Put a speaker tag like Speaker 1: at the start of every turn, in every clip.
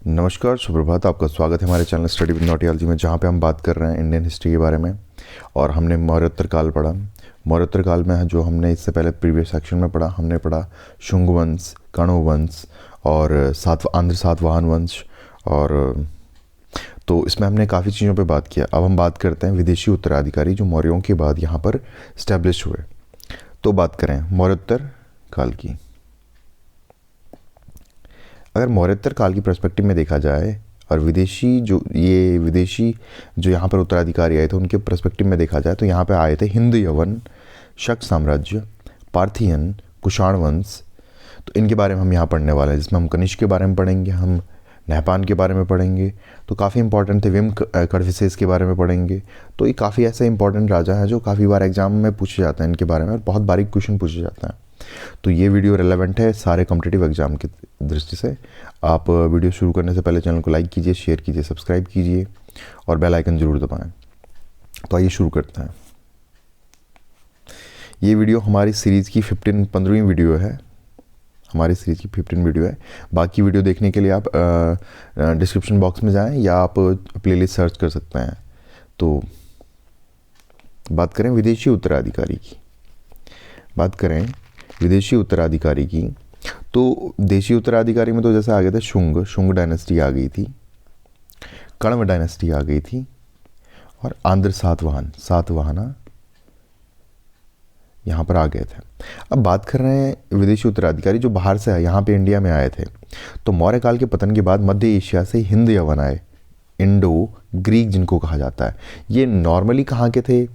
Speaker 1: नमस्कार, सुप्रभात। आपका स्वागत है हमारे चैनल स्टडी विद नॉटियालजी में, जहाँ पे हम बात कर रहे हैं इंडियन हिस्ट्री के बारे में। और हमने मौर्योत्तर काल पढ़ा। मौर्योत्तर काल में जो हमने इससे पहले प्रीवियस सेक्शन में पढ़ा, हमने पढ़ा शुंग वंश, कण्व वंश और आंध्र सातवाहन वंश। और तो इसमें हमने काफ़ी चीज़ों पे बात किया। अब हम बात करते हैं विदेशी उत्तराधिकारी जो मौर्यों के बाद यहाँ पर स्टैब्लिश हुए। तो बात करें मौर्योत्तर काल की। अगर मौर्योत्तर काल की पर्सपेक्टिव में देखा जाए और विदेशी जो यहाँ पर उत्तराधिकारी आए थे उनके पर्सपेक्टिव में देखा जाए, तो यहाँ पे आए थे हिंद यवन, शक साम्राज्य, पार्थियन, कुषाण वंश। तो इनके बारे में हम यहाँ पढ़ने वाले हैं, जिसमें हम कनिष्क के बारे में पढ़ेंगे, हम नहपान के बारे में पढ़ेंगे। तो काफ़ी इंपॉर्टेंट थे। विम कड़फिसेस के बारे में पढ़ेंगे। तो ये काफ़ी ऐसे इंपॉर्टेंट राजा हैं जो काफ़ी बार एग्जाम में पूछे जाते हैं इनके बारे में, और बहुत बारीक क्वेश्चन पूछे जाते हैं। तो ये वीडियो रेलेवेंट है सारे कॉम्पिटिटिव एग्जाम की दृष्टि से। आप वीडियो शुरू करने से पहले चैनल को लाइक कीजिए, शेयर कीजिए, सब्सक्राइब कीजिए और बेल आइकन ज़रूर दबाएं। तो आइए शुरू करते हैं। ये वीडियो हमारी सीरीज़ की 15वीं वीडियो है। हमारी सीरीज़ की 15 वीडियो है। बाकी वीडियो देखने के लिए आप डिस्क्रिप्शन बॉक्स में जाएं या आप प्लेलिस्ट सर्च कर सकते हैं। तो बात करें विदेशी उत्तराधिकारी की। तो देशी उत्तराधिकारी में तो जैसे आ गए थे शुंग डायनेस्टी आ गई थी, कण्व डायनेस्टी आ गई थी, और आंध्र सातवाहना यहाँ पर आ गए थे। अब बात कर रहे हैं विदेशी उत्तराधिकारी जो बाहर से आए, यहाँ पे इंडिया में आए थे। तो मौर्य काल के पतन के बाद मध्य एशिया से हिंद यवन आए, इंडो ग्रीक जिनको कहा जाता है। ये नॉर्मली कहाँ के थे,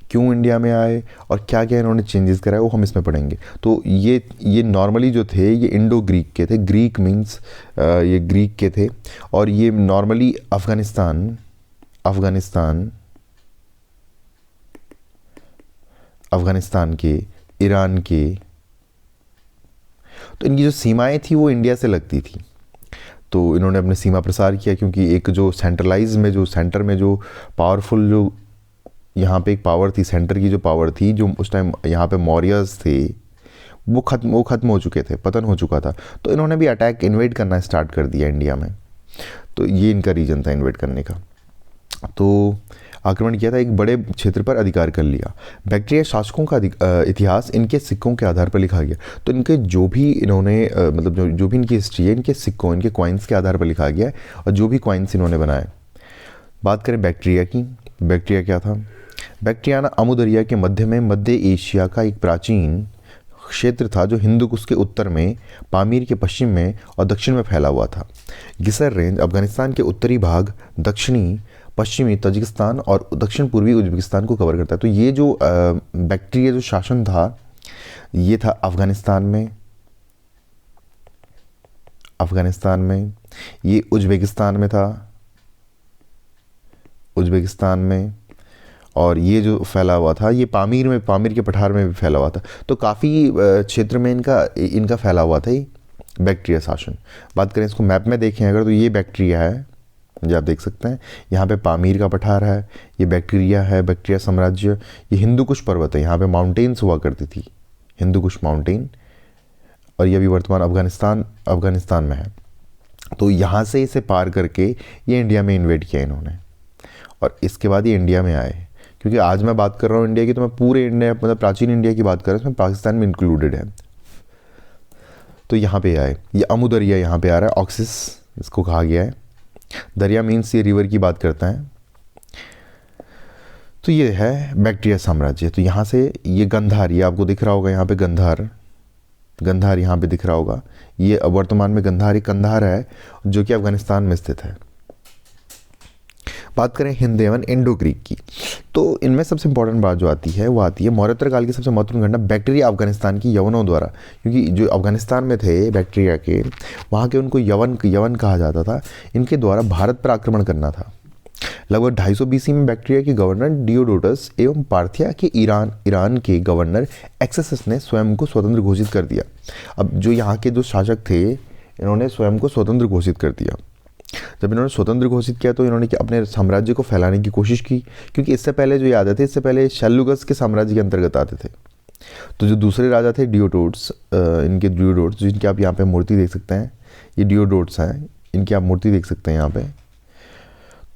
Speaker 1: क्यों इंडिया में आए और क्या क्या इन्होंने चेंजेस कराए, वो हम इसमें पढ़ेंगे। तो ये नॉर्मली जो थे ये इंडो ग्रीक के थे। ग्रीक मीन्स ये ग्रीक के थे। और ये नॉर्मली अफ़गानिस्तान के, ईरान के, तो इनकी जो सीमाएं थी वो इंडिया से लगती थी। तो इन्होंने अपने सीमा प्रसार किया, क्योंकि एक जो सेंटर में जो पावरफुल जो यहाँ पे एक पावर थी, सेंटर की जो पावर थी, जो उस टाइम यहाँ पे मौर्यस थे, वो खत्म हो चुके थे, पतन हो चुका था। तो इन्होंने भी इन्वेड करना स्टार्ट कर दिया इंडिया में। तो ये इनका रीजन था इन्वेड करने का। तो आक्रमण किया था, एक बड़े क्षेत्र पर अधिकार कर लिया। बैक्ट्रिया शासकों का इतिहास इनके सिक्कों के आधार पर लिखा गया। तो इनके जो भी इन्होंने मतलब जो भी इनकी हिस्ट्री है, इनके सिक्कों, इनके कॉइन्स के आधार पर लिखा गया है, और जो भी कॉइन्स इन्होंने बनाए। बात करें बैक्ट्रिया की। बैक्ट्रिया क्या था? बैक्ट्रियाना अमुदरिया के मध्य में मध्य एशिया का एक प्राचीन क्षेत्र था, जो हिंदू कुश के उत्तर में, पामीर के पश्चिम में और दक्षिण में फैला हुआ था। गिसर रेंज अफगानिस्तान के उत्तरी भाग, दक्षिणी पश्चिमी तजिकिस्तान और दक्षिण पूर्वी उज्बेकिस्तान को कवर करता है। तो ये जो बैक्ट्रिया जो शासन था, ये था अफगानिस्तान में, ये उज्बेकिस्तान में था, और ये जो फैला हुआ था ये पामीर के पठार में भी फैला हुआ था। तो काफ़ी क्षेत्र में इनका फैला हुआ था ये बैक्ट्रिया शासन। बात करें इसको मैप में देखें अगर, तो ये बैक्ट्रिया है, जो आप देख सकते हैं। यहाँ पे पामीर का पठार है, ये बैक्ट्रिया है, बैक्ट्रिया साम्राज्य। ये हिंदू कुश पर्वत है, यहाँ पे माउंटेन्स हुआ करती थी, हिंदू कुश माउंटेन, और ये अभी वर्तमान अफगानिस्तान में है। तो यहाँ से इसे पार करके ये इंडिया में इन्वेड किया इन्होंने, और इसके बाद ये इंडिया में आए। क्योंकि आज मैं बात कर रहा हूँ इंडिया की, तो मैं पूरे इंडिया मतलब प्राचीन इंडिया की बात कर रहा हूँ, इसमें पाकिस्तान में इंक्लूडेड है। तो यहाँ पे आए। ये अमुदरिया यहाँ पे आ रहा है, ऑक्सिस इसको कहा गया है। दरिया मीन्स ये रिवर की बात करता है। तो ये है बैक्ट्रिया साम्राज्य। तो यहाँ से ये गंधार, ये आपको दिख रहा होगा यहाँ पे गंधार यहाँ पे दिख रहा होगा। ये वर्तमान में कंधार है, जो कि अफगानिस्तान में स्थित है। बात करें हिंद एवं इंडो ग्रीक की, तो इनमें सबसे इंपॉर्टेंट बात जो आती है वो आती है मौर्योत्तर काल की सबसे महत्वपूर्ण घटना बैक्ट्रिया अफगानिस्तान की यवनों द्वारा। क्योंकि जो अफगानिस्तान में थे बैक्ट्रिया के, वहाँ के उनको यवन कहा जाता था। इनके द्वारा भारत पर आक्रमण करना था। लगभग 250 BC में बैक्ट्रिया के गवर्नर डियोडोटस एवं पार्थिया के ईरान के गवर्नर एक्सेसस ने स्वयं को स्वतंत्र घोषित कर दिया। अब जो यहाँ के जो शासक थे, इन्होंने स्वयं को स्वतंत्र घोषित कर दिया। जब इन्होंने स्वतंत्र घोषित किया तो इन्होंने अपने साम्राज्य को फैलाने की कोशिश की, क्योंकि इससे पहले जो याद थे, इससे पहले शैलुकस के साम्राज्य के अंतर्गत आते थे। तो जो दूसरे राजा थे डियोडोट्स, जिनकी आप यहाँ पे मूर्ति देख सकते हैं, ये डियोडोट्स हैं, इनकी आप मूर्ति देख सकते हैं यहाँ पे।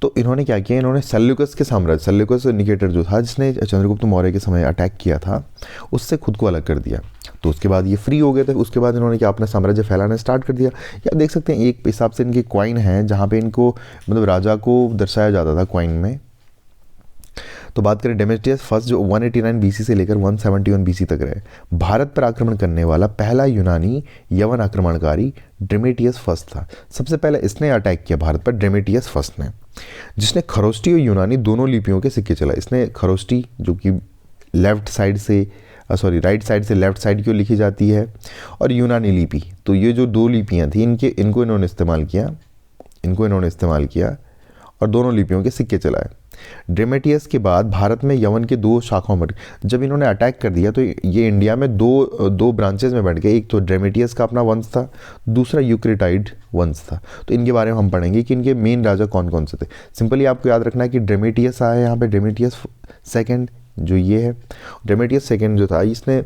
Speaker 1: तो इन्होंने क्या किया, इन्होंने सेल्यूकस के साम्राज्य, सेल्यूकस निकेटर जो था जिसने चंद्रगुप्त मौर्य के समय अटैक किया था, उससे खुद को अलग कर दिया। तो उसके बाद ये फ्री हो गए थे। उसके बाद इन्होंने क्या अपना साम्राज्य फैलाना स्टार्ट कर दिया। या आप देख सकते हैं एक हिसाब से इनके कॉइन हैं जहाँ पे इनको मतलब राजा को दर्शाया जाता था कॉइन में। तो बात करें डेमेट्रियस फर्स्ट जो 189 बीसी से लेकर 171 बीसी तक रहे, भारत पर आक्रमण करने वाला पहला यूनानी यवन आक्रमणकारी डेमेट्रियस फर्स्ट था। सबसे पहले इसने अटैक किया भारत पर, डेमेट्रियस फर्स्ट ने, जिसने खरोष्टी और यूनानी दोनों लिपियों के सिक्के चलाए। इसने खरोष्टी जो कि लेफ्ट साइड से राइट साइड से लेफ्ट साइड की ओर लिखी जाती है, और यूनानी लिपि, तो ये जो दो लिपियाँ थी इनको इन्होंने इस्तेमाल किया और दोनों लिपियों के सिक्के चलाए। ड्रेमेटियस के बाद भारत में यवन के दो शाखाओं में, जब इन्होंने अटैक कर दिया तो ये इंडिया में दो ब्रांचेस में बढ़ गए। एक तो ड्रेमेटियस का अपना वंश था, दूसरा यूक्रेटाइड वंश था। तो इनके बारे में हम पढ़ेंगे कि इनके मेन राजा कौन कौन से थे। सिंपली आपको याद रखना है कि ड्रेमेटियस आया यहाँ पे, ड्रेमेटियस सेकेंड जो ये है, ड्रेमेटियस सेकेंड जो था, इसने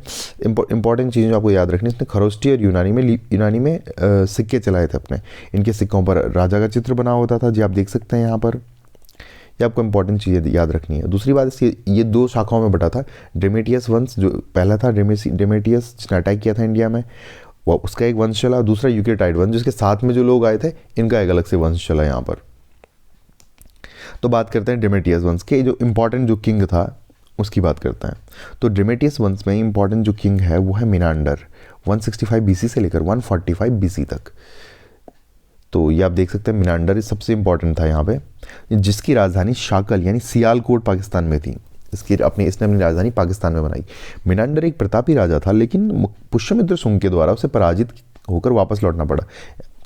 Speaker 1: इंपॉर्टेंट चीज़ें जो आपको याद रखनी, इसने खरोष्टी और यूनानी में सिक्के चलाए थे अपने। इनके सिक्कों पर राजा का चित्र बना होता था, जी आप देख सकते हैं यहाँ पर। ये आपको इंपॉर्टेंट चीज़ें याद रखनी है। दूसरी बात इसकी, ये दो शाखाओं में बटा था। ड्रेमेटियस वंश जो पहला था, ड्रेमेटियस जिसने अटैक किया था इंडिया में, वो उसका एक वंश चला। दूसरा यूक्रेटाइड वंश, जिसके साथ में जो लोग आए थे, इनका एक अलग से वंश चला यहाँ पर। तो बात करते हैं ड्रेमेटियस वंश के जो इंपॉर्टेंट जो किंग था उसकी बात करते हैं। तो ड्रेमेटियस वंश में इंपॉर्टेंट जो किंग है वो है मिनांडर, 165 बीसी से लेकर 145 बीसी तक। तो ये आप देख सकते हैं मिनांडर सबसे इंपॉर्टेंट था यहाँ पे, जिसकी राजधानी शाकल यानी सियालकोट पाकिस्तान में थी। इसने अपनी राजधानी पाकिस्तान में बनाई। मिनांडर एक प्रतापी राजा था, लेकिन पुष्यमित्र शुंग के द्वारा उसे पराजित होकर वापस लौटना पड़ा।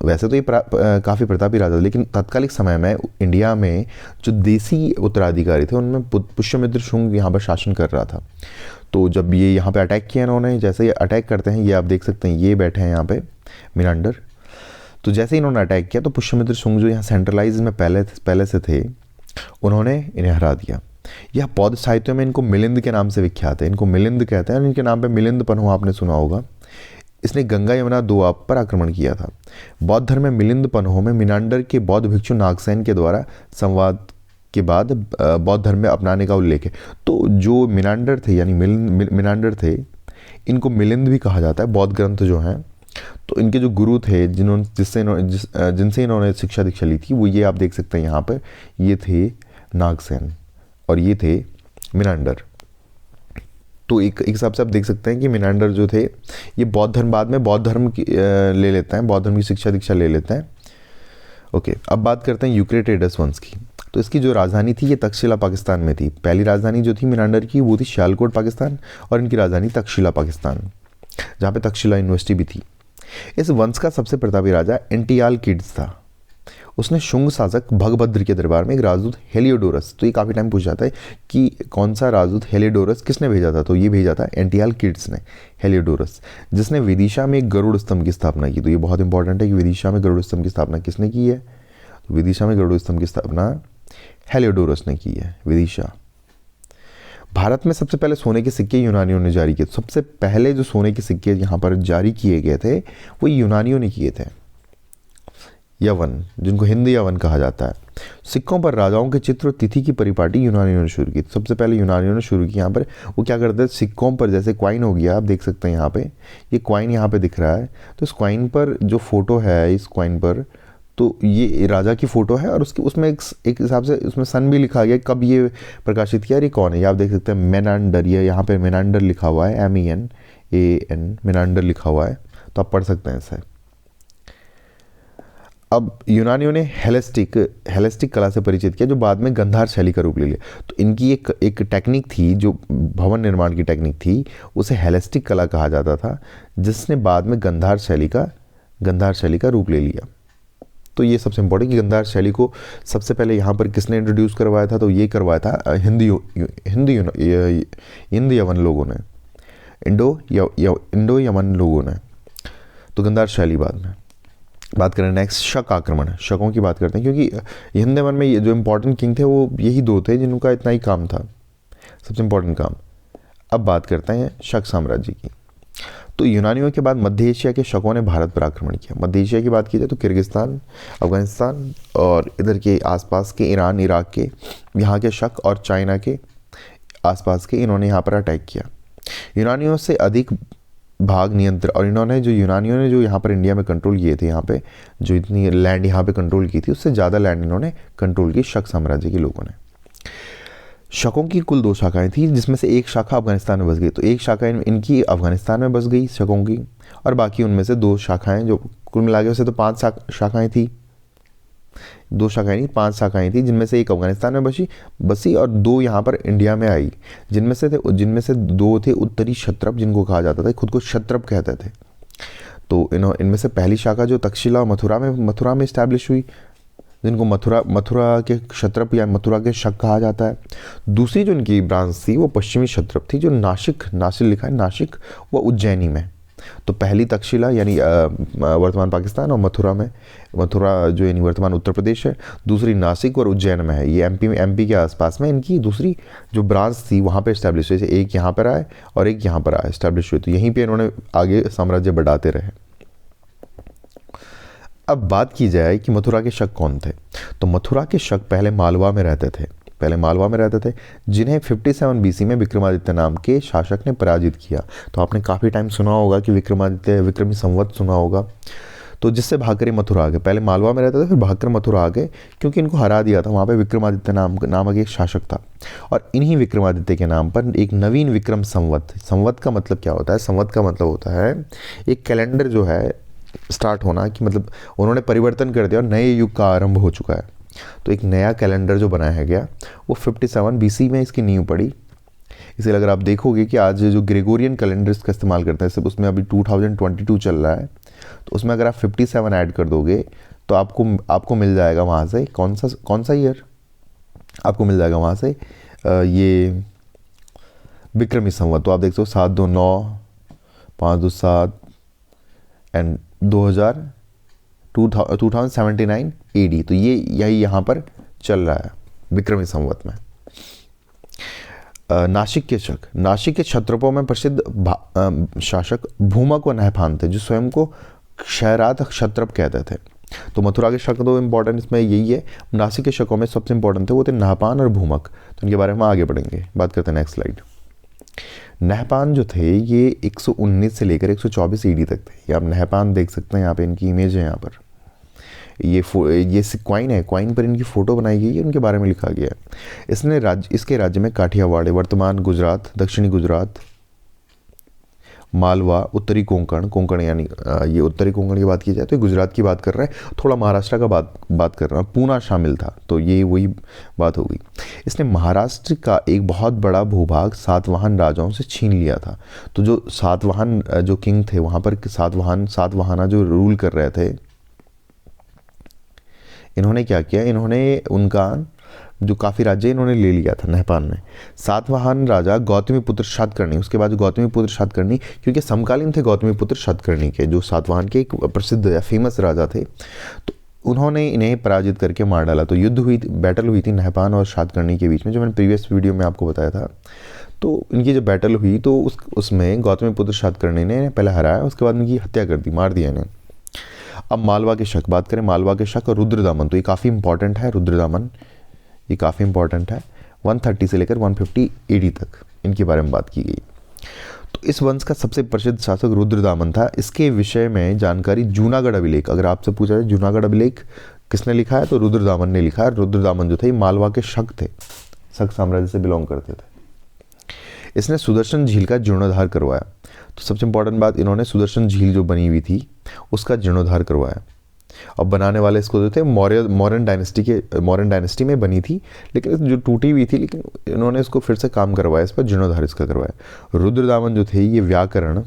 Speaker 1: वैसे तो ये काफ़ी प्रतापी राजा था, लेकिन तत्कालिक समय में इंडिया में जो देसी उत्तराधिकारी थे उनमें पुष्यमित्र शुंग यहाँ पर शासन कर रहा था। तो जब ये यहाँ पे अटैक किया इन्होंने, जैसे ये अटैक करते हैं, ये आप देख सकते हैं, ये बैठे हैं यहाँ पे मिनांडर। तो जैसे इन्होंने अटैक किया तो पुष्यमित्र शुंग जो यहाँ सेंट्रलाइज में पहले से थे, उन्होंने इन्हें हरा दिया। यह बौद्ध साहित्य में इनको मिलिंद के नाम से विख्यात है। इनको मिलिंद कहते हैं, इनके नाम पे मिलिंद पन्हो आपने सुना होगा। इसने गंगा यमुना दोआब पर आक्रमण किया था। बौद्ध धर्म में मिलिंद पन्हो में मिनांडर के बौद्ध भिक्षु नागसेन के द्वारा संवाद के बाद बौद्ध धर्म में अपनाने का उल्लेख है। तो जो मिनांडर थे यानी मिनांडर थे, इनको मिलिंद भी कहा जाता है। बौद्ध ग्रंथ जो हैं, तो इनके जो गुरु थे जिनसे इन्होंने शिक्षा दीक्षा ली थी, वो ये आप देख सकते हैं यहाँ पर, ये थे नागसेन और ये थे मिनांडर। तो एक हिसाब से आप देख सकते हैं कि मिनांडर जो थे ये बौद्ध धर्म, बाद में बौद्ध धर्म की ले लेते हैं, बौद्ध धर्म की शिक्षा दीक्षा ले लेते हैं। ओके, अब बात करते हैं यूक्रेटाइडस वंश की। तो इसकी जो राजधानी थी ये तक्षशिला पाकिस्तान में थी। पहली राजधानी जो थी मिनांडर की वो थी सियालकोट पाकिस्तान, और इनकी राजधानी तक्षशिला पाकिस्तान, जहाँ पे तक्षशिला यूनिवर्सिटी भी थी। इस वंश का सबसे प्रतापी राजा एंटियालकिड्स था। उसने शुंग शासक भगभद्र के दरबार में एक राजदूत हेलियोडोरस, तो ये काफ़ी टाइम पूछ जाता है कि कौन सा राजदूत हेलियोडोरस किसने भेजा था, तो ये भेजा था एंटियालकिड्स ने, हेलियोडोरस, जिसने विदिशा में एक गरुड़ स्तंभ की स्थापना की। तो ये बहुत इंपॉर्टेंट है कि विदिशा में गरुड़ स्तंभ की स्थापना किसने की है, तो विदिशा में गरुड़ स्तंभ की स्थापना हेलियोडोरस ने की है, विदिशा। भारत में सबसे पहले सोने के सिक्के यूनानियों ने जारी किए। सबसे पहले जो सोने के सिक्के यहाँ पर जारी किए गए थे वो यूनानियों ने किए थे। यवन, जिनको हिंद यवन कहा जाता है। सिक्कों पर राजाओं के चित्र और तिथि की परिपाटी यूनानियों ने शुरू की। सबसे पहले यूनानियों ने शुरू की। यहाँ पर वो क्या करते हैं, सिक्कों पर, जैसे क्वाइन हो गया, आप देख सकते हैं यहाँ पे, ये क्वाइन यहाँ पे दिख रहा है। तो इस क्वाइन पर जो फोटो है, इस क्वाइन पर, तो ये राजा की फ़ोटो है, और उसमें एक हिसाब से उसमें सन भी लिखा गया, कब ये प्रकाशित किया, ये कौन है, ये आप देख सकते हैं मेनांडर। ये यहाँ पे मेनांडर लिखा हुआ है, MENAN, मेनांडर लिखा हुआ है, तो आप पढ़ सकते हैं इसे। अब यूनानियों ने हेलेस्टिक कला से परिचित किया, जो बाद में गंधार शैली का रूप ले लिया। तो इनकी एक टेक्निक थी, जो भवन निर्माण की टेक्निक थी, उसे हेलेस्टिक कला कहा जाता था, जिसने बाद में गंधार शैली का रूप ले लिया। तो ये सबसे इंपॉर्टेंट कि गंधार शैली को सबसे पहले यहाँ पर किसने इंट्रोड्यूस करवाया था, तो ये करवाया था हिंद यवन लोगों ने, इंडो यमन लोगों ने। तो गंधार शैली बाद में। बात करें नेक्स्ट, शक आक्रमण, शकों की बात करते हैं, क्योंकि हिंद यमन में ये जो इंपॉर्टेंट किंग थे वो यही दो थे जिनका इतना ही काम था, सबसे इंपॉर्टेंट काम। अब बात करते हैं शक साम्राज्य की। तो यूनानियों के बाद मध्य एशिया के शकों ने भारत पर आक्रमण किया। मध्य एशिया की बात की जाए तो किर्गिस्तान, अफगानिस्तान और इधर के आसपास के ईरान, इराक के यहाँ के शक और चाइना के आसपास के, इन्होंने यहाँ पर अटैक किया। यूनानियों से अधिक भाग नियंत्रण, और इन्होंने जो यूनानियों ने जो यहाँ पर इंडिया में कंट्रोल किए थे, यहाँ पे जो इतनी लैंड यहाँ पे कंट्रोल की थी उससे ज़्यादा लैंड इन्होंने कंट्रोल की शक साम्राज्य के लोगों ने। शकों की कुल 2 शाखाएं थी, जिसमें से एक शाखा अफगानिस्तान में बस गई। तो एक शाखा इनकी अफगानिस्तान में बस गई शकों की, और बाकी उनमें से 2 शाखाएं, जो कुल मिला के वैसे तो 5 शाखाएं थी, 2 शाखाएं नहीं 5 शाखाएं थी, जिनमें से एक अफगानिस्तान में बसी और 2 यहाँ पर इंडिया में आई, जिनमें से 2 थे उत्तरी क्षत्रप, जिनको कहा जाता था, खुद को क्षत्रप कहते थे। तो इनमें से पहली शाखा जो तक्षशिला मथुरा में इस्टेब्लिश हुई, जिनको मथुरा के क्षत्रप या मथुरा के शक कहा जाता है। दूसरी जो इनकी ब्रांच थी वो पश्चिमी क्षत्रप थी, जो नासिक लिखा है, नासिक व उज्जैनी में। तो पहली तक्षशिला यानी वर्तमान पाकिस्तान और मथुरा जो यानी वर्तमान उत्तर प्रदेश है, दूसरी नासिक और उज्जैन में है, ये एमपी के आसपास में इनकी दूसरी जो ब्रांच थी वहाँ पे इस्टेब्लिश हुई। एक यहाँ पर आए और एक यहाँ पर आए इस्टेब्लिश हुई, तो यहीं पे इन्होंने आगे साम्राज्य बढ़ाते रहे। अब बात की जाए कि मथुरा के शक कौन थे, तो मथुरा के शक पहले मालवा में रहते थे, जिन्हें 57 बीसी में विक्रमादित्य नाम के शासक ने पराजित किया। तो आपने काफ़ी टाइम सुना होगा कि विक्रमी संवत सुना होगा, तो जिससे भागकर मथुरा आ गए। पहले मालवा में रहते थे, फिर भागकर मथुरा आ गए, क्योंकि इनको हरा दिया था। वहाँ पे विक्रमादित्य नामक एक शासक था, और इन्हीं विक्रमादित्य के नाम पर एक नवीन विक्रम संवत का मतलब क्या होता है? संवत का मतलब होता है एक कैलेंडर जो है स्टार्ट होना, कि मतलब उन्होंने परिवर्तन कर दिया और नए युग का आरंभ हो चुका है। तो एक नया कैलेंडर जो बनाया गया वो 57 बीसी में इसकी नींव पड़ी। इसलिए अगर आप देखोगे कि आज जो ग्रेगोरियन कैलेंडर्स का इस्तेमाल करते हैं, सिर्फ उसमें अभी 2022 चल रहा है, तो उसमें अगर आप 57 ऐड कर दोगे तो आपको मिल जाएगा वहाँ से कौन सा ईयर आपको मिल जाएगा वहाँ से ये विक्रमी संवत। तो आप देख सकते हो 729, 527 एंड 2079 AD। तो यही यहाँ पर चल रहा है विक्रमी संवत में। नासिक के क्षत्रपों में प्रसिद्ध शासक भूमक व नहपान थे, जो स्वयं को क्षयरात क्षत्रप कहते थे। तो मथुरा के शक तो इम्पोर्टेंट इसमें यही है। नासिक के शकों में सबसे इम्पोर्टेंट थे वो थे नहपान और भूमक। तो इनके बारे में आगे बढ़ेंगे, बात करते हैं नेक्स्ट स्लाइड। नहपान जो थे ये 119 से लेकर 124 AD तक थे। ये आप नहपान देख सकते हैं, यहाँ पे इनकी इमेज है। यहाँ पर ये क्वाइन है, क्वाइन पर इनकी फ़ोटो बनाई गई है, उनके बारे में लिखा गया है। इसके राज्य में काठियावाड़, वर्तमान गुजरात, दक्षिणी गुजरात, मालवा, उत्तरी कोंकण यानी ये उत्तरी कोंकण की बात की जाए तो गुजरात की बात कर रहा है, थोड़ा महाराष्ट्र का बात कर रहा है, पूना शामिल था। तो ये वही बात हो गई। इसने महाराष्ट्र का एक बहुत बड़ा भूभाग सातवाहन राजाओं से छीन लिया था। तो जो सातवाहन जो किंग थे वहाँ पर सातवाहना जो रूल कर रहे थे, इन्होंने क्या किया, इन्होंने उनका जो काफ़ी राज्य इन्होंने ले लिया था नहपान ने। सातवाहन राजा गौतमीपुत्र शातकर्णी, उसके बाद गौतमीपुत्र शातकर्णी, क्योंकि समकालीन थे गौतमीपुत्र शातकर्णी के, जो सातवाहन के एक प्रसिद्ध या फेमस राजा थे। तो उन्होंने इन्हें पराजित करके मार डाला। तो बैटल हुई थी नहपान और शातकर्णी के बीच में, जो मैंने प्रीवियस वीडियो में आपको बताया था। तो इनकी जो बैटल हुई तो उसमें गौतमीपुत्र शातकर्णी ने पहले हराया, उसके बाद इनकी हत्या कर दी, मार दिया इन्हें। अब मालवा के शक बात करें, मालवा के शक और रुद्रदामन, तो ये काफ़ी इंपॉर्टेंट है। रुद्रदामन ये काफ़ी इंपॉर्टेंट है। 130 से लेकर 150 AD तक इनके बारे में बात की गई। तो इस वंश का सबसे प्रसिद्ध शासक रुद्रदामन था। इसके विषय में जानकारी जूनागढ़ अभिलेख, अगर आपसे पूछा जाए जूनागढ़ अभिलेख किसने लिखा है तो रुद्रदामन ने लिखा है। रुद्रदामन जो थे मालवा के शक थे, शक साम्राज्य से बिलोंग करते थे। इसने सुदर्शन झील का जीर्णोद्धार करवाया। तो सबसे इंपॉर्टेंट बात, इन्होंने सुदर्शन झील जो बनी हुई थी उसका जीर्णोद्धार करवाया। अब बनाने वाले इसको जो थे मौर्यन डायनेस्टी में बनी थी, लेकिन जो टूटी हुई थी, लेकिन इन्होंने इसको फिर से काम करवाया, इस पर जीर्णोद्धार इसका करवाया। रुद्रदामन जो थे ये व्याकरण,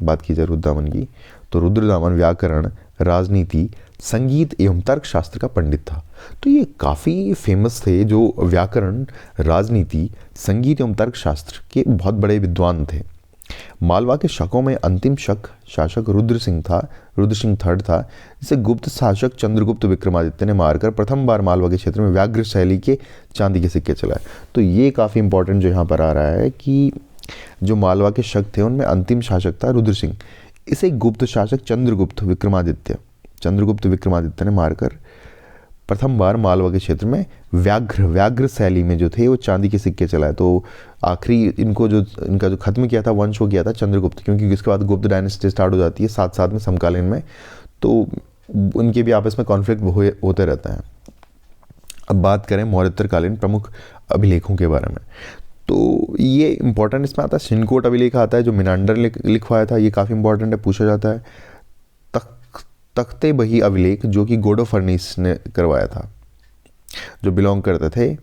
Speaker 1: बात की जाए रुद्रदामन की, तो रुद्रदामन व्याकरण, राजनीति, संगीत एवं तर्कशास्त्र का पंडित था। तो ये काफ़ी फेमस थे, जो व्याकरण, राजनीति, संगीत एवं तर्कशास्त्र के बहुत बड़े विद्वान थे। मालवा के शकों में अंतिम शासक रुद्र सिंह III था, जिसे गुप्त शासक चंद्रगुप्त विक्रमादित्य ने मारकर प्रथम बार मालवा के क्षेत्र में व्याघ्र शैली के चांदी के सिक्के चलाए। तो ये काफ़ी इंपॉर्टेंट जो यहाँ पर आ रहा है कि जो मालवा के शक थे उनमें अंतिम शासक था रुद्र सिंह। इसे गुप्त शासक चंद्रगुप्त विक्रमादित्य ने मारकर प्रथम बार मालवा के क्षेत्र में व्याघ्र शैली में जो थे वो चांदी के सिक्के चलाए। तो आखिरी इनका जो खत्म किया था वंश, वो किया था चंद्रगुप्त, क्योंकि इसके बाद गुप्त डायनेस्टी स्टार्ट हो जाती है साथ साथ में समकालीन में, तो उनके भी आपस में कॉन्फ्लिक्ट होते रहते हैं। अब बात करें मौर्योत्तरकालीन प्रमुख अभिलेखों के बारे में, तो ये इंपॉर्टेंट इसमें आता है सिनकोट अभिलेख आता है जो मिनांडर लिखवाया था, ये काफ़ी इंपॉर्टेंट है, पूछा जाता है। तख्ते बही अभिलेख जो कि गोडोफर्निस ने करवाया था, जो बिलोंग करते थे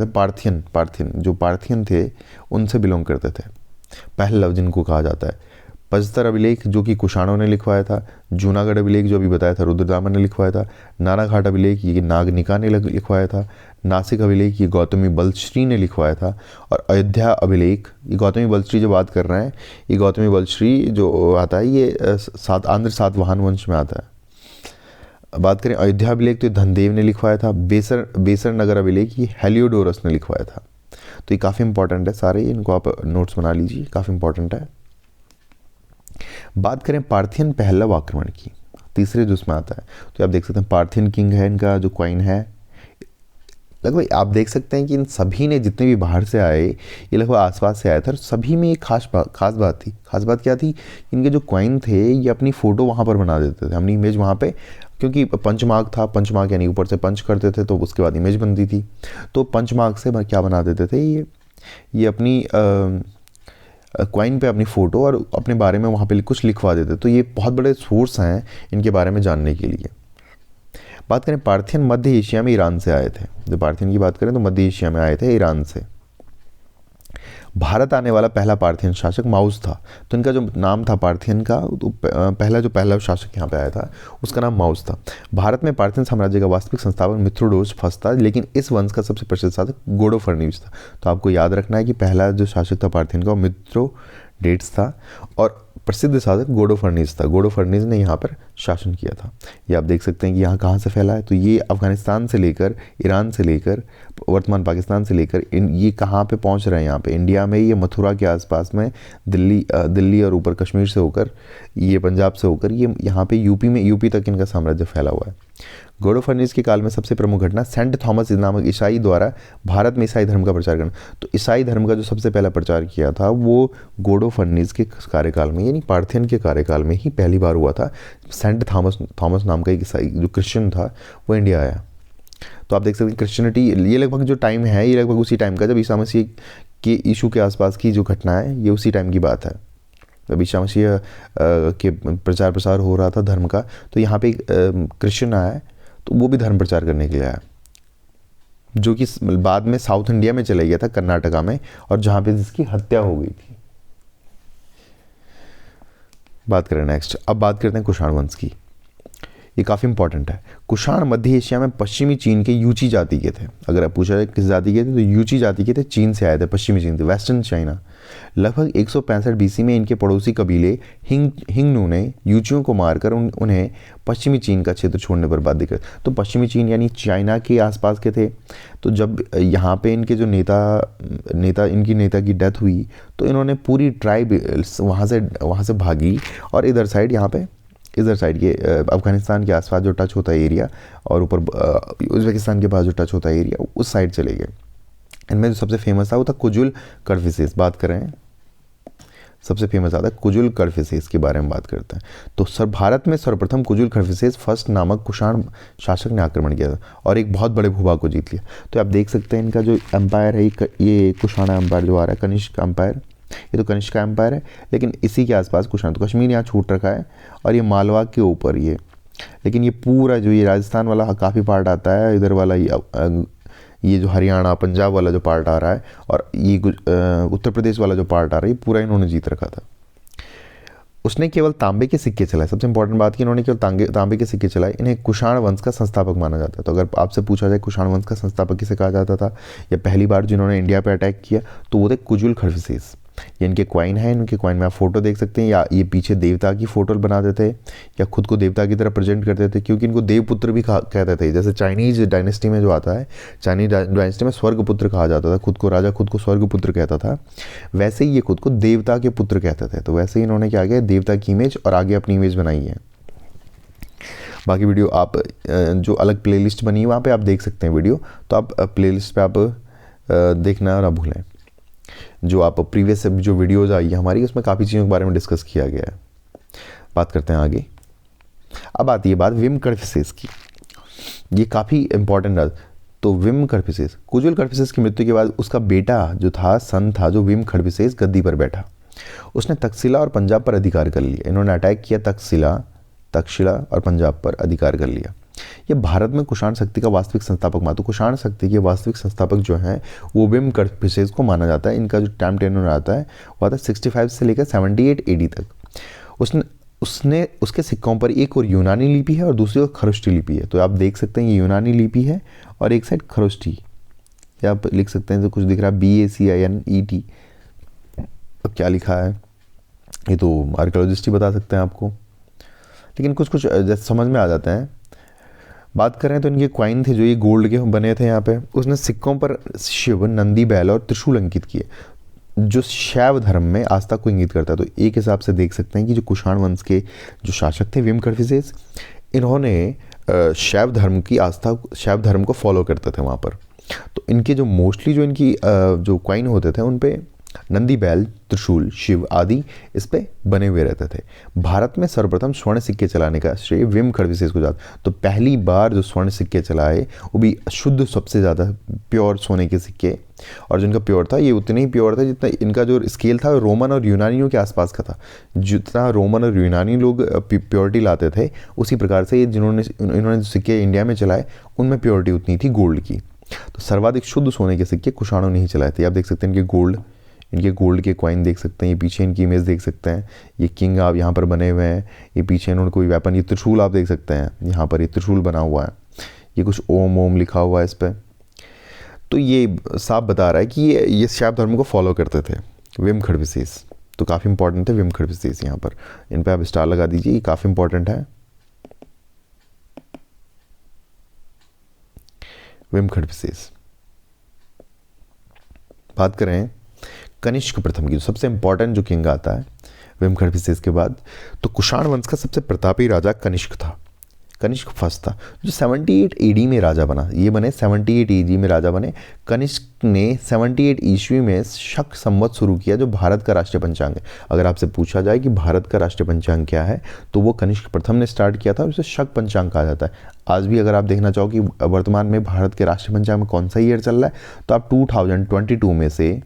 Speaker 1: पार्थियन, जो पार्थियन थे उनसे बिलोंग करते थे, पहलव जिनको कहा जाता है। पचतर अभिलेख जो कि कुषाणों ने लिखवाया था। जूनागढ़ अभिलेख जो अभी बताया था रुद्रदामन ने लिखवाया था। नानाघाट अभिलेख ये नागनिका ने लिखवाया था। नासिक अभिलेख ये गौतमी बलश्री ने लिखवाया था। और अयोध्या अभिलेख, ये गौतमी बलश्री जो बात कर रहे हैं, ये गौतमी बलश्री जो आता है ये आंध्र सातवाहन वंश में आता है। बात करें अयोध्या अभिलेख तो धनदेव ने लिखवाया था। बेसर नगर अभिलेख ये हेलियोडोरस ने लिखवाया था। तो ये काफ़ी इंपॉर्टेंट है, सारे इनको आप नोट्स बना लीजिए, काफ़ी इंपॉर्टेंट है। बात करें पार्थियन पहलव आक्रमण की, तीसरे जो उसमें आता है, तो आप देख सकते हैं पार्थियन किंग है, इनका जो क्वाइन है, लगभग आप देख सकते हैं कि इन सभी ने जितने भी बाहर से आए ये लगभग आसपास से आए थे, और सभी में एक खास बात थी। खास बात क्या थी? इनके जो क्वाइन थे ये अपनी फ़ोटो वहाँ पर बना देते थे, अपनी इमेज वहाँ पे, क्योंकि पंचमार्क था, पंचमार्क यानी ऊपर से पंच करते थे तो उसके बाद इमेज बनती थी। तो पंचमार्क से क्या बना देते थे, ये अपनी क्वाइन पे अपनी फ़ोटो और अपने बारे में वहाँ पे कुछ लिखवा देते। तो ये बहुत बड़े सोर्स हैं इनके बारे में जानने के लिए। बात करें पार्थियन मध्य एशिया में ईरान से आए थे। जब पार्थियन की बात करें तो मध्य एशिया में आए थे ईरान से। भारत आने वाला पहला पार्थियन शासक माउस था। तो इनका जो नाम था पार्थियन का, तो पहला शासक यहाँ पे आया था उसका नाम माउस था। भारत में पार्थियन साम्राज्य का वास्तविक संस्थापक मित्रोडोस फर्स्ट था, लेकिन इस वंश का सबसे प्रसिद्ध शासक गोडोफर्निस था। तो आपको याद रखना है कि पहला जो शासक था पार्थियन का वो मित्रोडेट्स था और प्रसिद्ध शासक गोडोफर्निस था। गोडोफर्निस ने यहाँ पर शासन किया था। ये आप देख सकते हैं कि यहाँ कहाँ से फैला है, तो ये अफगानिस्तान से लेकर, ईरान से लेकर, वर्तमान पाकिस्तान से लेकर ये कहाँ पे पहुँच रहे हैं, यहाँ पे इंडिया में, ये मथुरा के आसपास में, दिल्ली और ऊपर कश्मीर से होकर, ये पंजाब से होकर, ये यहाँ पे यूपी तक इनका साम्राज्य फैला हुआ है। गोडोफर्निस के काल में सबसे प्रमुख घटना सेंट थॉमस नामक ईसाई द्वारा भारत में ईसाई धर्म का प्रचार करना। तो ईसाई धर्म का जो सबसे पहला प्रचार किया था वो गोडोफर्निस के कार्यकाल में, यानी पार्थियन के कार्यकाल में ही पहली बार हुआ था। सेंट थॉमस नाम का एक ईसाई जो क्रिश्चियन था वो इंडिया आया। तो आप देख सकते हैं क्रिश्चियनिटी, ये लगभग जो टाइम है ये लगभग उसी टाइम का जब ईसा मसीह के इशू के आसपास की जो घटना है ये उसी टाइम की बात है, जब ईसा मसीह के प्रचार प्रसार हो रहा था धर्म का। तो यहाँ पे क्रिश्चियन आया है, तो वो भी धर्म प्रचार करने के लिए आया, जो कि बाद में साउथ इंडिया में चला गया था, कर्नाटका में, और जहाँ पे जिसकी हत्या हो गई थी। बात करें नेक्स्ट, अब बात करते हैं कुषाण वंश की। ये काफ़ी इंपॉर्टेंट है। कुषाण मध्य एशिया में पश्चिमी चीन के यूची जाति के थे। अगर आप पूछा जाए किस जाति के थे, तो यूची जाति के थे, चीन से आए थे, पश्चिमी चीन से, वेस्टर्न चाइना। लगभग 165 बीसी में इनके पड़ोसी कबीले हिंगनू ने यूचियों को मारकर उन्हें पश्चिमी चीन का क्षेत्र छोड़ने पर बाध्य कर। तो पश्चिमी चीन यानी चाइना के आसपास के थे। तो जब यहाँ पे इनके जो इनकी नेता की डेथ हुई, तो इन्होंने पूरी ट्राइब वहाँ से भागी और इधर साइड के अफगानिस्तान के आसपास जो टच होता है एरिया, और ऊपर उज़्बेकिस्तान के पास जो टच होता है एरिया, उस साइड चले गए। इनमें जो सबसे फेमस था वो था कुजुल कड़फिसेस। बात करें सबसे फेमस आता है कुजुल कड़फिसेस के बारे में बात करते हैं। तो भारत में सर्वप्रथम कुजुल कड़फिसेस फर्स्ट नामक कुषाण शासक ने आक्रमण किया था और एक बहुत बड़े भूभाग को जीत लिया। तो आप देख सकते हैं इनका जो एम्पायर है, ये कुषाण एम्पायर जो आ रहा है, कनिष्क एम्पायर, ये तो कनिष्का एम्पायर है, लेकिन इसी के आसपास कुषाण, तो कश्मीर यहाँ छूट रखा है, और ये मालवा के ऊपर ये, लेकिन ये पूरा जो ये राजस्थान वाला काफ़ी पार्ट आता है, इधर वाला ये जो हरियाणा पंजाब वाला जो पार्ट आ रहा है, और ये उत्तर प्रदेश वाला जो पार्ट आ रहा है, ये पूरा इन्होंने जीत रखा था। उसने केवल तांबे के सिक्के चलाए। सबसे इंपॉर्टेंट बात कि इन्होंने केवल तांबे के सिक्के चलाए। इन्हें कुषाण वंश का संस्थापक माना जाता है। तो अगर आपसे पूछा जाए कुषाण वंश का संस्थापक किसे कहा जाता था, या पहली बार जिन्होंने इंडिया पे अटैक किया, तो वो थे कुजुल कड़फिसेस। ये इनके क्वाइन हैं, इनके क्वाइन में आप फोटो देख सकते हैं, या ये पीछे देवता की फोटो बनाते थे या खुद को देवता की तरह प्रेजेंट करते थे, क्योंकि इनको देवपुत्र भी कहते थे। जैसे चाइनीज डायनेस्टी में जो आता है, चाइनीज डायनेस्टी में स्वर्गपुत्र कहा जाता था, खुद को राजा खुद को स्वर्गपुत्र कहता था, वैसे ही ये खुद को देवता के पुत्र कहते थे। तो वैसे ही इन्होंने क्या किया, देवता की इमेज और आगे अपनी इमेज बनाई है। बाकी वीडियो आप जो अलग प्लेलिस्ट बनी है वहाँ पे आप देख सकते हैं वीडियो, तो आप प्लेलिस्ट पे आप देखना ना भूलें। जो आप प्रीवियस जो वीडियोज़ आई है हमारी, उसमें काफ़ी चीज़ों के बारे में डिस्कस किया गया है। बात करते हैं आगे। अब आती है बात विम कर्फिसेस की। ये काफ़ी इंपॉर्टेंट है। तो विम कर्फिसेस, कुजुल कर्फिसेस की मृत्यु के बाद उसका बेटा जो था, सन था, जो विम कर्फिसेस गद्दी पर बैठा। उसने तक्षशिला और पंजाब पर अधिकार कर लिया। इन्होंने अटैक किया तक्षशिला और पंजाब पर अधिकार कर लिया। ये भारत में कुषाण शक्ति का वास्तविक संस्थापक माना। तो कुषाण शक्ति के वास्तविक संस्थापक जो हैं वो विम कर्फिसेस को माना जाता है। इनका जो टाइम टेन्योर आता है वो आता है 65 से लेकर 78 AD तक। उसने उसके सिक्कों पर एक और यूनानी लिपि है और दूसरी ओर खरोष्टी लिपि है। तो आप देख सकते हैं ये यूनानी लिपि है और एक साइड खरोष्टी, या आप लिख सकते हैं, तो कुछ दिख रहा है BACINET। अब क्या लिखा है ये तो आर्कियोलॉजिस्ट ही बता सकते हैं आपको, लेकिन कुछ जैसे समझ में आ जाते हैं। बात करें तो इनके क्वाइन थे जो ये गोल्ड के बने थे यहाँ पे। उसने सिक्कों पर शिव, नंदी, बैल और त्रिशूल अंकित किए, जो शैव धर्म में आस्था को इंगित करता है। तो एक हिसाब से देख सकते हैं कि जो कुषाण वंश के जो शासक थे विम कर्फिसेस, इन्होंने शैव धर्म की आस्था, शैव धर्म को फॉलो करते थे वहाँ पर। तो इनके जो मोस्टली जो इनकी जो क्वाइन होते थे उन पे नंदी, बैल, त्रिशूल, शिव आदि इस पे बने हुए रहते थे। भारत में सर्वप्रथम स्वर्ण सिक्के चलाने का श्रेय विम कर्फिसेस को जाता। तो पहली बार जो स्वर्ण सिक्के चलाए वो भी शुद्ध, सबसे ज़्यादा प्योर सोने के सिक्के, और जिनका प्योर था ये उतने ही प्योर था जितना इनका जो स्केल था रोमन और यूनानियों के आसपास का था। जितना रोमन और यूनानी लोग प्योरिटी लाते थे, उसी प्रकार से ये इन्होंने सिक्के इंडिया में चलाए उनमें प्योरिटी उतनी थी गोल्ड की। तो सर्वाधिक शुद्ध सोने के सिक्के कुषाणों ने ही चलाए थे। आप देख सकते हैं इनके गोल्ड के कॉइन देख सकते हैं, ये पीछे इनकी इमेज देख सकते हैं, ये किंग आप यहाँ पर बने हुए हैं, ये पीछे इन्होंने कोई वेपन, ये त्रिशूल आप देख सकते हैं, यहाँ पर ये त्रिशूल बना हुआ है, ये कुछ ओम लिखा हुआ है इस पर। तो ये साफ बता रहा है कि ये शैव धर्म को फॉलो करते थे विम कर्फिसेस। तो काफ़ी इंपॉर्टेंट थे विम कर्फिसेस। यहाँ पर इन पर आप स्टार लगा दीजिए, ये काफ़ी इंपॉर्टेंट है विम कर्फिसेस। बात करें कनिष्क प्रथम की, जो सबसे इंपॉर्टेंट जो किंग आता है विम कर्फिसेस के बाद, तो कुषाण वंश का सबसे प्रतापी राजा कनिष्क था। कनिष्क फर्स्ट था जो 78 AD में राजा बना। ये बने 78 AD में राजा बने। कनिष्क ने 78 ईस्वी में शक संवत शुरू किया, जो भारत का राष्ट्रीय पंचांग है। अगर आपसे पूछा जाए कि भारत का राष्ट्रीय पंचांग क्या है, तो वो कनिष्क प्रथम ने स्टार्ट किया था, उसे शक पंचांग कहा जाता है। आज भी अगर आप देखना चाहो कि वर्तमान में भारत के राष्ट्रीय पंचांग में कौन सा ईयर चल रहा है, तो आप 2022 में से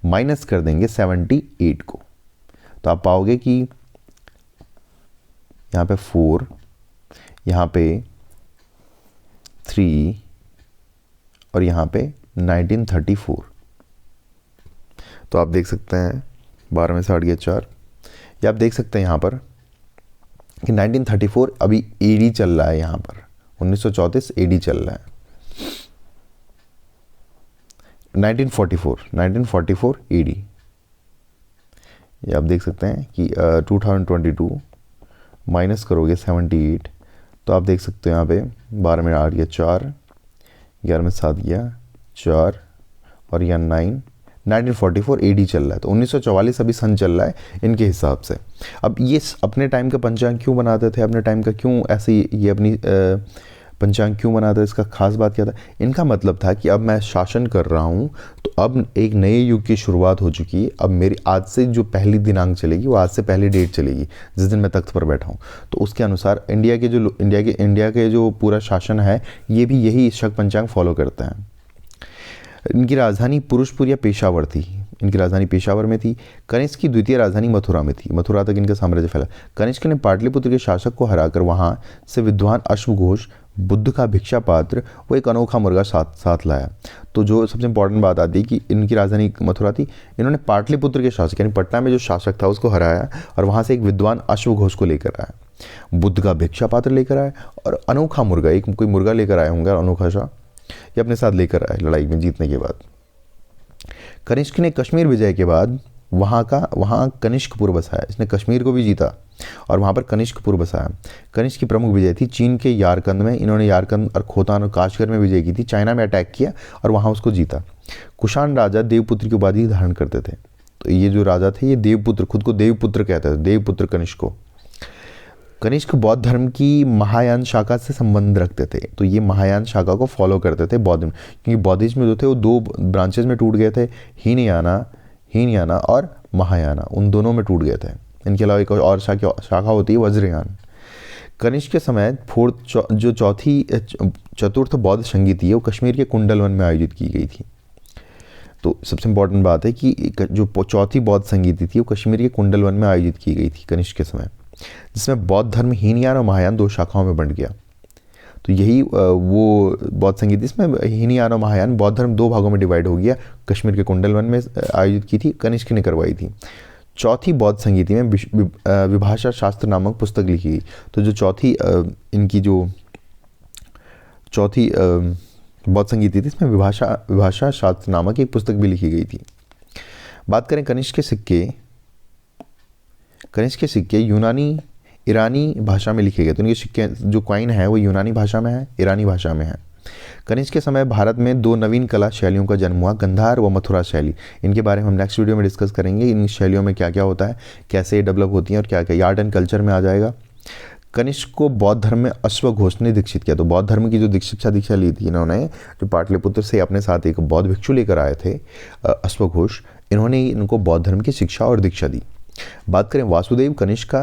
Speaker 1: माइनस कर देंगे 78 को, तो आप पाओगे कि यहाँ पे 4, यहाँ पे 3 और यहाँ पे 1934। तो आप देख सकते हैं 12 में से 8 गया 4। ये आप देख सकते हैं यहाँ पर कि 1934 अभी AD चल रहा है, यहाँ पर 1934 AD चल रहा है। 1944 AD, ये आप देख सकते हैं कि 2022 माइनस करोगे 78, तो आप देख सकते हो यहाँ पे 12 में 8 गया 4, 11 में 7 गया 4 और यह 9, 1944 AD चल रहा है। तो 1944 अभी सन चल रहा है इनके हिसाब से। अब ये अपने टाइम का पंचांग क्यों बनाते थे, अपने टाइम का क्यों ऐसे ये अपनी पंचांग क्यों बनाते थे, इसका खास बात क्या था? इनका मतलब था कि अब मैं शासन कर रहा हूँ, तो अब एक नए युग की शुरुआत हो चुकी है। अब मेरी आज से जो पहली दिनांक चलेगी वो आज से पहली डेट चलेगी जिस दिन मैं तख्त पर बैठा हूँ। तो उसके अनुसार इंडिया के जो पूरा शासन है ये भी यही शक पंचांग फॉलो करता है। इनकी राजधानी पुरुषपुर या पेशावर थी। इनकी राजधानी पेशावर में थी। कनिष्क की द्वितीय राजधानी मथुरा में थी। मथुरा तक इनका साम्राज्य फैला। कनिष्क ने पाटलिपुत्र के शासक को हराकर वहां से विद्वान अश्वघोष, बुद्ध का भिक्षा पात्र, वो एक अनोखा मुर्गा साथ लाया। तो जो सबसे इंपॉर्टेंट बात आती है कि इनकी राजधानी मथुरा थी। इन्होंने पाटलिपुत्र के शासक यानी पटना में जो शासक था उसको हराया और वहाँ से एक विद्वान अश्वघोष को लेकर आया, बुद्ध का भिक्षा पात्र लेकर आए और अनोखा मुर्गा, एक कोई मुर्गा लेकर आए होंगे अनोखा सा, ये अपने साथ लेकर आए लड़ाई में जीतने के बाद। कनिष्क ने कश्मीर विजय के बाद वहाँ कनिष्कपुर बसाया। इसने कश्मीर को भी जीता और वहाँ पर कनिष्कपुर बसाया। कनिष्क की प्रमुख विजय थी चीन के यारकंद में। इन्होंने यारकंद और खोतान और काशगर में विजय की थी। चाइना में अटैक किया और वहाँ उसको जीता। कुषाण राजा देवपुत्र की उपाधि धारण करते थे। तो ये जो राजा थे ये देवपुत्र, खुद को देवपुत्र कहते थे, देवपुत्र कनिष्क को। कनिष्क बौद्ध धर्म की महायान शाखा से संबंध रखते थे। तो ये महायान शाखा को फॉलो करते थे बौद्ध, क्योंकि बौद्धिज्म जो थे वो 2 ब्रांचेज में टूट गए थे, हीनयाना और महायाना, उन दोनों में टूट गए थे। इनके अलावा एक और शाखा होती है वज्रयान। कनिष्क के समय जो चतुर्थ बौद्ध संगीति है वो कश्मीर के कुंडलवन में आयोजित की गई थी। तो सबसे इम्पोर्टेंट बात है कि जो चौथी बौद्ध संगीति थी वो कश्मीर के कुंडलवन में आयोजित की गई थी कनिष्क के समय, जिसमें बौद्ध धर्म हीनयान और महायान 2 शाखाओं में बंट गया। तो यही वो बौद्ध संगीत, इसमें हीनयान और महायान बौद्ध धर्म 2 भागों में डिवाइड हो गया। कश्मीर के कुंडलवन में आयोजित की थी, कनिष्क ने करवाई थी। चौथी बौद्ध संगीति में विभाषा शास्त्र नामक पुस्तक लिखी गई। तो जो चौथी बौद्ध संगीति थी इसमें विभाषा शास्त्र नामक एक पुस्तक भी लिखी गई थी। बात करें कनिष्क के सिक्के ईरानी भाषा में लिखे गए। तो इनके सिक्के जो कॉइन है वो यूनानी भाषा में है, ईरानी भाषा में है। कनिष्क के समय भारत में 2 नवीन कला शैलियों का जन्म हुआ, गंधार व मथुरा शैली। इनके बारे में हम नेक्स्ट वीडियो में डिस्कस करेंगे। इन शैलियों में क्या क्या होता है, कैसे डेवलप होती हैं और क्या क्या आर्ट एंड कल्चर में आ जाएगा। कनिष्क को बौद्ध धर्म में अश्वघोष ने दीक्षित किया। तो बौद्ध धर्म की जो दीक्षा ली थी इन्होंने, जो पाटलिपुत्र से अपने साथ एक बौद्ध भिक्षु लेकर आए थे अश्वघोष, इन्होंने इनको बौद्ध धर्म की शिक्षा और दीक्षा दी। बात करें वासुदेव, कनिष्क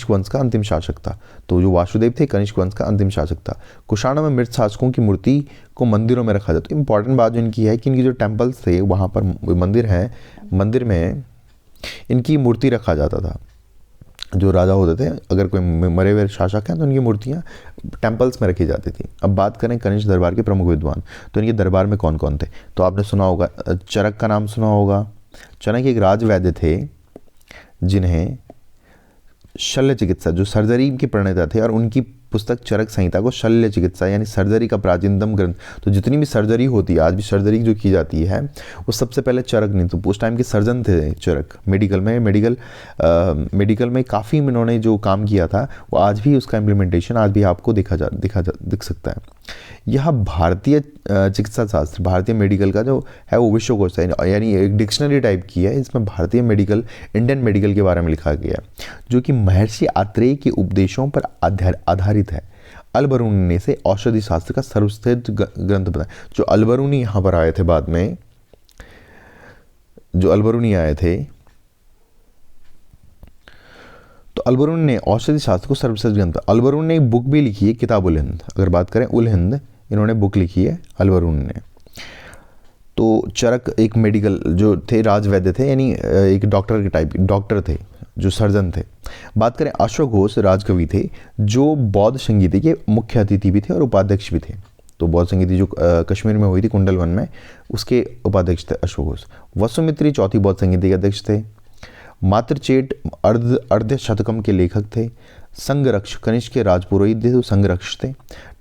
Speaker 1: वंश का अंतिम शासक था। तो जो वासुदेव थे कनिष्क वंश का अंतिम शासक था। कुषाणों में मृत शासकों की मूर्ति को मंदिरों में रखा जाता है। इंपॉर्टेंट बात जो इनकी है कि इनकी जो टेम्पल्स थे वहाँ पर मंदिर है, मंदिर में इनकी मूर्ति रखा जाता था। जो राजा होते थे, अगर कोई मरे हुए शासक हैं तो उनकी मूर्तियाँ टेम्पल्स में रखी जाती थी। अब बात करें कनिष्क दरबार के प्रमुख विद्वान, तो इनके दरबार में कौन कौन थे। तो आपने सुना होगा, चरक का नाम सुना होगा। चरक एक राजवैद्य थे जिन्हें शल्य चिकित्सा, जो सर्जरी के प्रणेता थे, और उनकी पुस्तक चरक संहिता को शल्य चिकित्सा यानी सर्जरी का प्राचीनतम ग्रंथ। तो जितनी भी सर्जरी होती है, आज भी सर्जरी जो की जाती है वो सबसे पहले चरक नहीं, तो उस टाइम के सर्जन थे चरक। मेडिकल में काफ़ी इन्होंने जो काम किया था वो आज भी उसका इम्प्लीमेंटेशन आज भी आपको दिख सकता है। यह भारतीय चिकित्सा शास्त्र, भारतीय मेडिकल का जो है वो विश्वकोश है, यानी एक डिक्शनरी टाइप की है। इसमें भारतीय मेडिकल, इंडियन मेडिकल के बारे में लिखा गया है, जो कि महर्षि आत्रेय के उपदेशों पर आधारित है। अलबरूनी ने इसे औषधि शास्त्र का सर्वश्रेष्ठ ग्रंथ बनाया। जो अलबरूनी यहाँ पर आए थे बाद में, जो अलबरूनी आए थे, तो अलबरूनी ने औषधि शास्त्र को सर्वश्रेष्ठ ग्रंथ। अलबरूनी ने एक बुक भी लिखी है, किताब उल हिंद। अगर बात करें उल हिंद, इन्होंने बुक लिखी है अलबरूनी ने। तो चरक एक मेडिकल जो थे, राजवैद्य थे, यानी एक डॉक्टर के टाइप डॉक्टर थे, जो सर्जन थे। बात करें अश्वघोष राजकवि थे, जो बौद्ध संगीति के मुख्य अतिथि भी थे और उपाध्यक्ष भी थे। तो बौद्ध संगीति जो कश्मीर में हुई थी कुंडलवन में, उसके उपाध्यक्ष थे अश्वघोष। वसुमित्री चौथी बौद्ध संगीति के अध्यक्ष थे। मातृचेट अर्ध शतकम के लेखक थे। संगरक्ष कनिष्क के राजपुरोहित थे, संगरक्ष थे।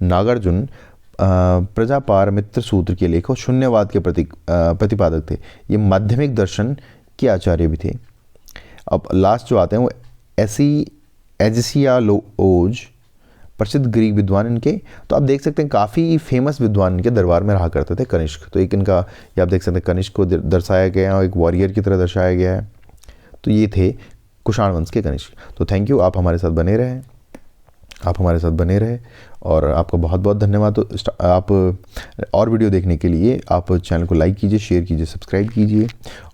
Speaker 1: नागार्जुन प्रजापार मित्र सूत्र के लेखक, शून्यवाद के प्रतिपादक थे। ये माध्यमिक दर्शन के आचार्य भी थे। अब लास्ट जो आते हैं वो एजिसियालोज, प्रसिद्ध ग्रीक विद्वान इनके। तो आप देख सकते हैं काफ़ी फेमस विद्वान इनके दरबार में रहा करते थे कनिष्क। तो एक इनका ये आप देख सकते हैं कनिष्क को दर्शाया गया है और एक वॉरियर की तरह दर्शाया गया है। तो ये थे कुषाण वंश के कनिष्क। तो थैंक यू, आप हमारे साथ बने रहे और आपका बहुत बहुत धन्यवाद। तो आप और वीडियो देखने के लिए आप चैनल को लाइक कीजिए, शेयर कीजिए, सब्सक्राइब कीजिए।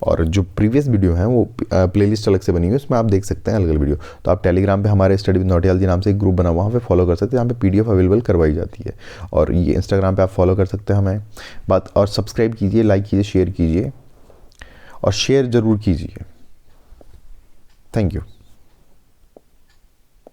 Speaker 1: और जो प्रीवियस वीडियो हैं वो प्लेलिस्ट अलग से बनी हुई है, उसमें आप देख सकते हैं अलग अलग वीडियो। तो आप टेलीग्राम पे हमारे स्टडी विद नौटियाल जी नाम से एक ग्रुप बना हुआ, वहाँ पे फॉलो कर सकते हैं, जहाँ पे PDF अवेलेबल करवाई जाती है। और ये इंस्टाग्राम पर आप फॉलो कर सकते हैं हमें। और सब्सक्राइब कीजिए, लाइक कीजिए, शेयर कीजिए और शेयर ज़रूर कीजिए। Thank you.